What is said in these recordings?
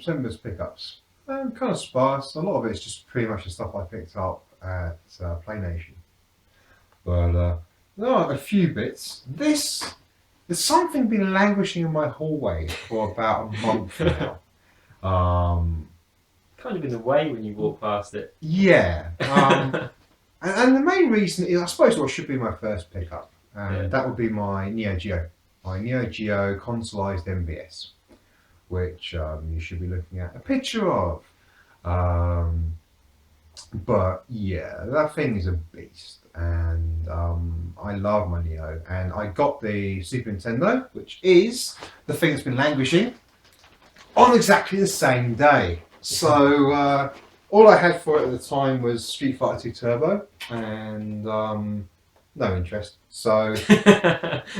September's pickups. Kind of sparse. A lot of it's just pretty much the stuff I picked up at PlayNation. But there are a few bits. There's something been languishing in my hallway for about a month now. Kind of in the way when you walk past it. Yeah. And the main reason is, I suppose, what should be my first pickup. That would be my Neo Geo. My Neo Geo consoleized MVS, which you should be looking at a picture of. But yeah, that thing is a beast, and I love my Neo. And I got the Super Nintendo, which is the thing that's been languishing, on exactly the same day. So all I had for it at the time was Street Fighter 2 Turbo, and no interest. So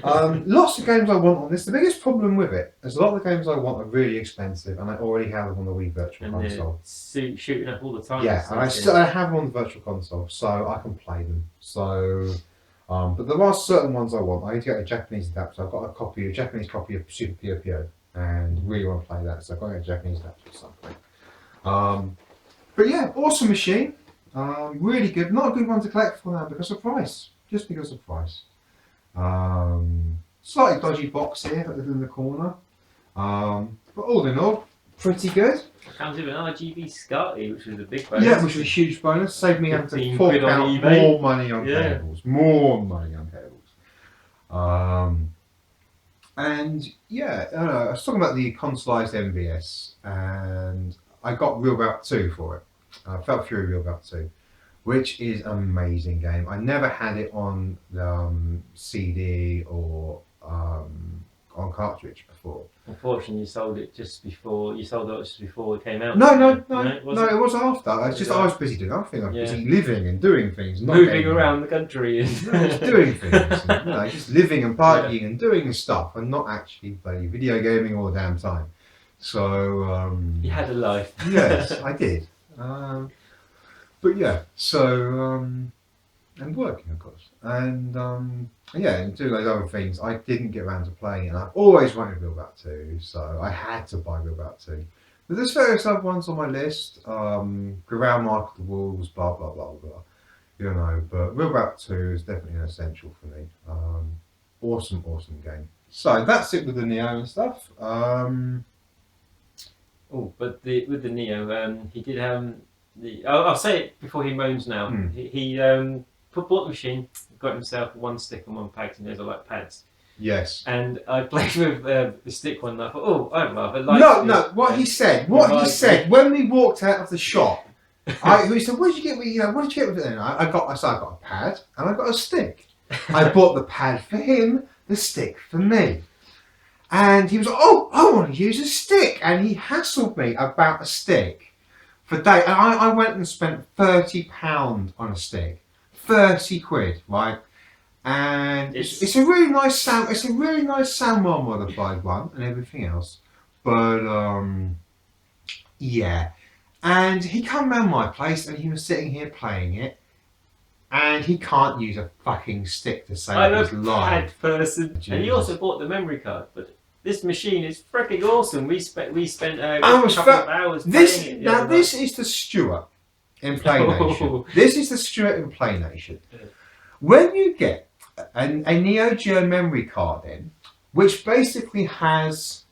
lots of games I want on this. The biggest problem with it is a lot of the games I want are really expensive, and I already have them on the Wii Virtual Console. Shooting up all the time. Yeah, and I have them on the Virtual Console, so I can play them. So, but there are certain ones I want. I need to get a Japanese adapter. I've got a Japanese copy of Super Puyo Puyo, and really want to play that, so I've got to get a Japanese adapter or something. But yeah, awesome machine. Really good. Not a good one to collect for now because of price. Just because of price. Slightly dodgy box here in the corner. But all in all, pretty good. Comes with an RGB SCSI, which was a big bonus. Yeah, which was a huge bonus. Saved me having to fork out more money on cables. More money on cables. And yeah, I was talking about the consoleized MVS, and I got Real Bout 2 for it. Felt Fury Real Bout 2, which is an amazing game. I never had it on CD or on cartridge before. Unfortunately, you sold it just before it came out. No, it was after. It's just I was busy doing other things. I was busy living and doing things, not moving around the country and just doing things. And, just living and partying and doing stuff, and not actually playing video gaming all the damn time. So you had a life. Yes, I did. But yeah, so and working, of course, and yeah, and doing those other things. I didn't get around to playing it, and I always wanted Real Bout 2, so I had to buy Real Bout 2. But there's various other ones on my list. Ground Mark of the Wolves, blah blah blah blah. You know, but Real Bout 2 is definitely an essential for me. Awesome game. So that's it with the Neo and stuff. But with the Neo, he did I'll say it before he moans now. He bought the machine, got himself one stick and one pad, and those are like pads. Yes. And I played with the stick one, and I thought, I'd rather like. No. What he said when we walked out of the shop, he said, "What did you get? What did you get with it?" Then I got a pad and I got a stick. I bought the pad for him, the stick for me. And he was like, "Oh, I want to use a stick," and he hassled me about a stick for days. And I went and spent £30 on a stick, 30 quid, right? And it's a really nice sound. It's a really nice soundbar modified one and everything else. But yeah. And he come round my place and he was sitting here playing it, and he can't use a fucking stick to save his life. I'm a pad person. Jesus. And he also bought the memory card, but this machine is freaking awesome. We spent a couple of hours playing it. Now this is the Stuart in PlayNation. This is the Stuart in PlayNation. When you get a Neo Geo memory card in, which basically has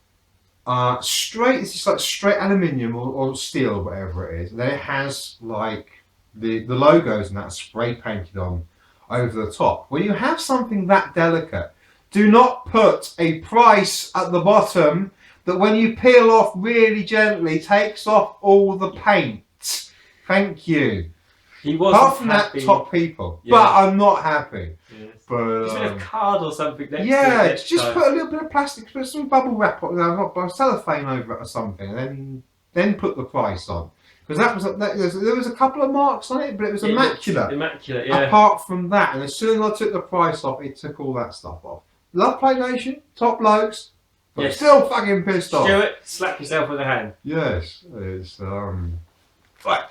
straight aluminium or steel or whatever it is, then it has like the logos and that spray painted on over the top. When you have something that delicate, do not put a price at the bottom that when you peel off really gently takes off all the paint. Thank you. He wasn't apart from happy. That, top people. Yeah. But I'm not happy. Yes. But just a card or something next to it. Yeah, just put a little bit of plastic, put some bubble wrap or cellophane over it or something, and then put the price on. Because there was a couple of marks on it, but it was immaculate. Immaculate, yeah. Apart from that, and as soon as I took the price off, it took all that stuff off. Love PlayNation, top blokes, but yes. Still fucking pissed off. Stuart, slap yourself with a hand. Yes, it's right.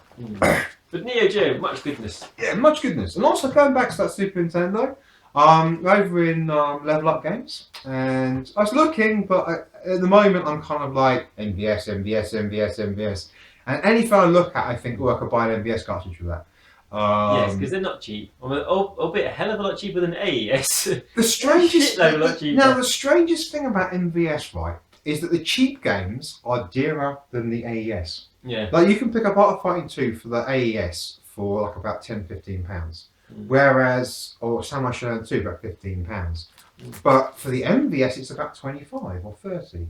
But Neo Geo, much goodness. Yeah, much goodness. And also going back to that Super Nintendo, Over in Level Up Games, and I was looking, but at the moment I'm kind of like MVS, MVS, MVS, MVS, and anything I look at, I think, oh, I could buy an MVS cartridge for that. Yes, because they're not cheap. Albeit a hell of a lot cheaper than AES. The strangest the strangest thing about MVS, right, is that the cheap games are dearer than the AES. Yeah. Like you can pick up Art of Fighting 2 for the AES for like about £10-15. Whereas, or Samurai Shodown 2 about £15. But for the MVS it's about 25 or 30.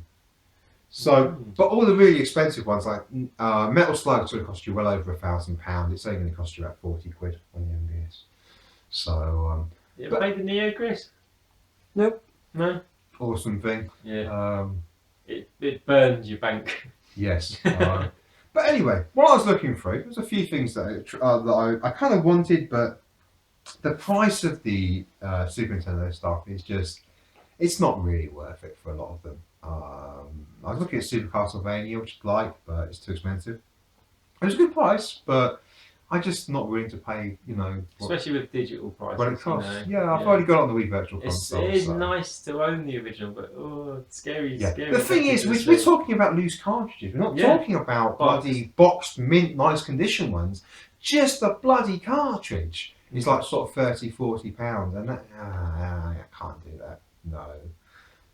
So, but all the really expensive ones like Metal Slug is going to cost you well over £1,000. It's only going to cost you about 40 quid on the MVS. So, you ever played the Neo, Chris? Nope. No. Awesome thing. Yeah. It burns your bank. Yes. But anyway, what I was looking through, there's a few things that I kind of wanted, but the price of the Super Nintendo stuff is just, it's not really worth it for a lot of them. I was looking at Super Castlevania, which I'd like, but it's too expensive. It was a good price, but I'm just not willing to pay, Especially with digital prices. What it costs. Yeah, I've already got it on the Wii Virtual Console. It is nice to own the original, but scary. The thing is, we're talking about loose cartridges. We're not talking about bloody boxed, mint, nice condition ones. Just the bloody cartridge is like sort of £30-40, and that, I can't do that.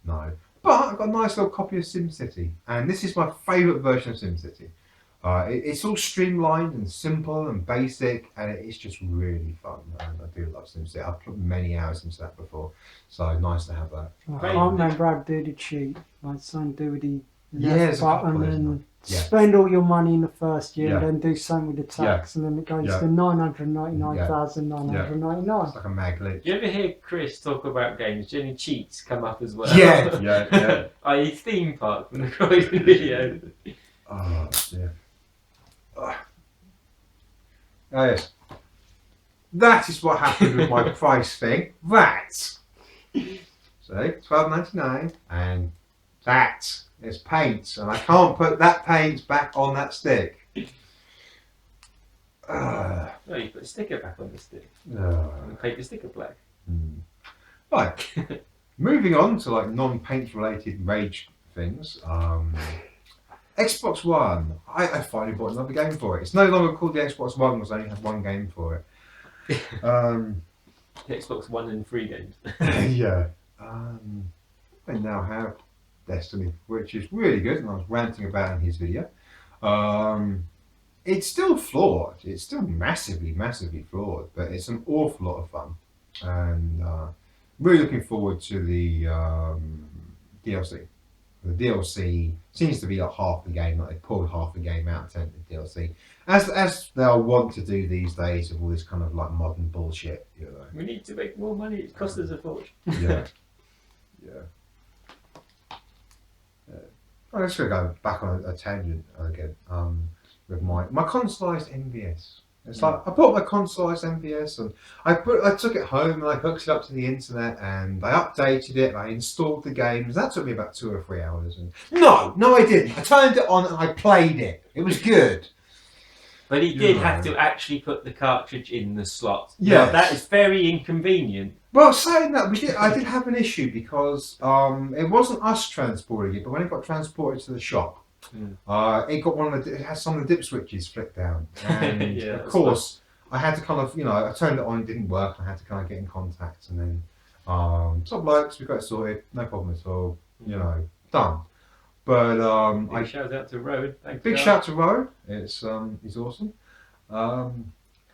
No. But I've got a nice little copy of SimCity, and this is my favourite version of SimCity. It's all streamlined and simple and basic, and it's just really fun. And I do love SimCity. I've put many hours into that before, so nice to have that. I can't remember how to do the cheat. Like something to do with the left button and spend all your money in the first year, and then do something with the tax, and then it goes to 999,999. It's like a mag glitch. Do you ever hear Chris talk about games? Do any cheats come up as well? Yeah. I.e. theme park from the Croydon video. Oh dear. Oh yes. That is what happened with my price thing. That. So £12.99, and that is paint, and I can't put that paint back on that stick. No, you put a sticker back on the stick. And paint the sticker black. Right. Moving on to like non-paint related rage things. Xbox One. I finally bought another game for it. It's no longer called the Xbox One because I only have one game for it. The Xbox One and 3 games. Yeah. I now have Destiny, which is really good, and I was ranting about in his video. It's still flawed. It's still massively flawed, but it's an awful lot of fun, and really looking forward to the DLC. The DLC seems to be like half the game. Like they pulled half the game out and the DLC, as they'll want to do these days with all this kind of like modern bullshit. We need to make more money. It costs us a fortune. Yeah. I'm just going to go back on a tangent again with my consoleized MVS. It's like I bought my consoleized MVS and I took it home and I hooked it up to the internet and I updated it. I installed the games. That took me about 2 or 3 hours. And no, I didn't. I turned it on and I played it. It was good. But he did have to actually put the cartridge in the slot. Yeah, that is very inconvenient. Well, saying that, I did have an issue because it wasn't us transporting it, but when it got transported to the shop, it got it had some of the dip switches flipped down, and of course I had to kind of, I turned it on, it didn't work, and I had to kind of get in contact, and then top blokes, we got it sorted, no problem at all, done. But big shout out to Road. Big shout to Road. It's he's awesome.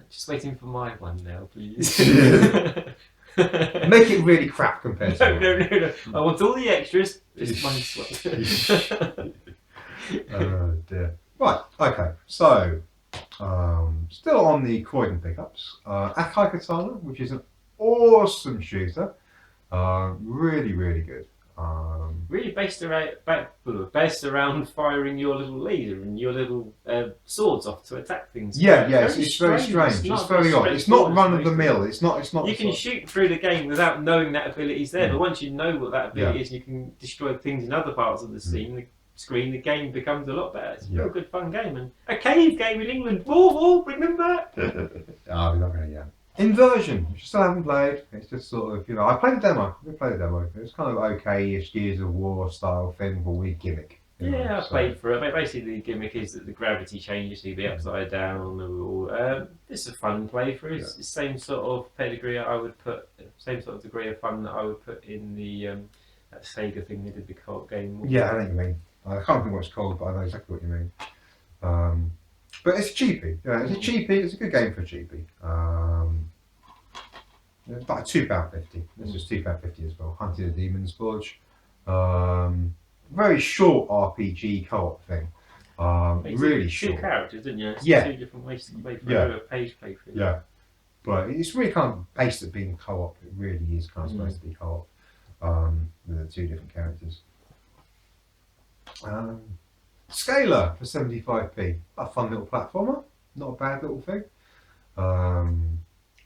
Just waiting for my one now, please. Make it really crap compared to No. I want all the extras. Just one slot. Oh dear. Right. Okay. So, still on the Croydon pickups. Akai Katana, which is an awesome shooter. Really good. Really based around firing your little laser and your little swords off to attack things. It's very strange. It's very odd. It's not run of the mill. It's not. You can shoot through the game without knowing that ability's there, but once you know what that ability is, and you can destroy things in other parts of the screen, the game becomes a lot better. It's a real good fun game, and a cave game in England. Bring them back. We're not going to. Inversion, which I still haven't played. It's just sort of, I played the demo. We played the demo. It was kind of okay-ish Gears of War style thing with a weird gimmick. Yeah, I played for it. Basically, the gimmick is that the gravity changes, so you be upside down. It's a fun playthrough. It's the same sort of pedigree I would put, same sort of degree of fun that I would put in the that Sega thing they did the co-op game. Yeah, I know what you mean. I can't think what it's called, but I know exactly what you mean. But it's cheapy. Yeah, it's a cheapie. It's a good game for a cheapie. It's about £2.50. This is £2.50 as well. Hunted the Demon's Forge. Very short RPG co-op thing. Really short. 2 characters, didn't you? It's 2 different ways to play through a page playthrough. Yeah, but it's really kind of based at being co-op. It really is kind of supposed to be co-op with the 2 different characters. Scalar for 75p. A fun little platformer. Not a bad little thing.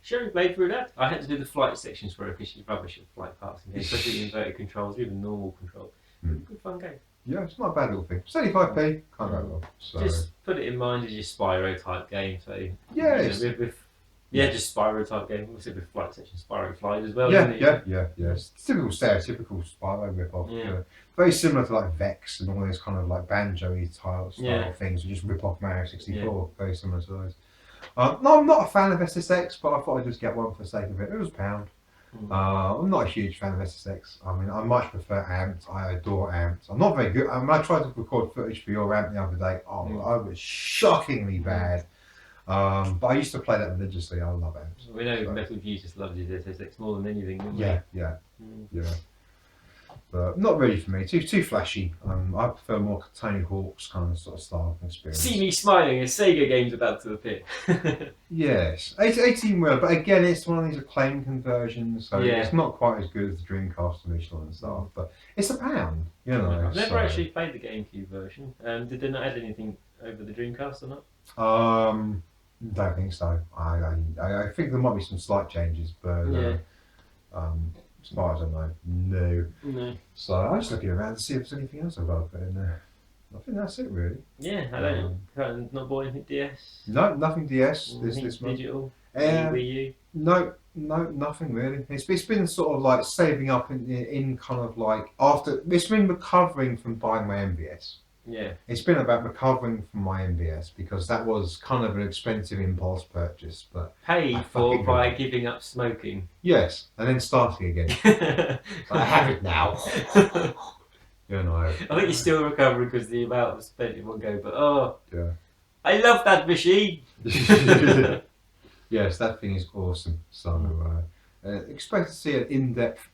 Sure, we played through that. I had to do the flight sections for it because she's rubbish at flight parts, especially the inverted controls, even normal controls. Good fun game. Yeah, it's not a bad little thing. 75p, can't go wrong. So. Just put it in mind as your Spyro type game. So yeah, just Spyro type game. What's it with flight section? Spyro flies as well. Yeah. Isn't it? It's typical stereotypical Spyro rip-off. Yeah. Very similar to like Vex and all those kind of like Banjo-y style things. You just rip off Mario 64. Yeah. Very similar to those. No, I'm not a fan of SSX, but I thought I'd just get one for the sake of it. It was £1. I'm not a huge fan of SSX. I mean, I much prefer Amped. I adore Amped. I'm not very good. I mean, I tried to record footage for your Amp the other day. I was shockingly bad. But I used to play that religiously. I love Amped. We know Metal Gear just loves his SSX more than anything, don't we? Yeah. But not really for me. Too flashy. I prefer more Tony Hawk's kind of sort of style experience. See me smiling. A Sega game's about to appear. Yes, 18 will, but again, it's one of these acclaimed conversions, so it's not quite as good as the Dreamcast original and stuff. But it's £1, I've never actually played the GameCube version. Did they not add anything over the Dreamcast or not? Don't think so. I think there might be some slight changes, but as far as I know, no. So I'm just looking around to see if there's anything else I've got to put in there. I think that's it, really. Yeah, I don't. Not bought anything DS. No, nothing DS. This month. Digital. Wii U. No, nothing really. It's been sort of like saving up in kind of like after. It's been recovering from buying my MVS. Yeah. It's been about recovering from my MVS because that was kind of an expensive impulse purchase, but paid for by giving up smoking. Yes, and then starting again. I have it now. I think you're still recovering because the amount spent in one go, but yeah. I love that machine. Yes, that thing is awesome. So expect to see an in-depth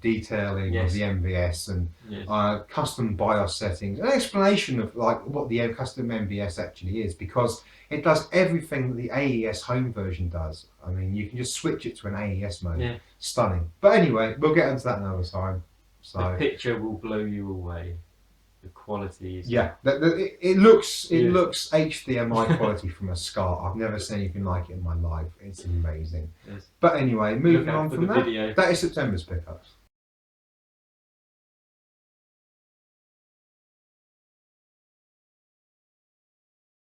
detailing of the MVS and custom BIOS settings, an explanation of like what the custom MVS actually is, because it does everything that the AES home version does. I mean, you can just switch it to an AES mode. Yeah. Stunning. But anyway, we'll get into that another time. So the picture will blow you away. The quality is it looks HDMI quality from a SCART. I've never seen anything like it in my life. It's amazing. Yes. But anyway, moving on from that. That is September's pickups.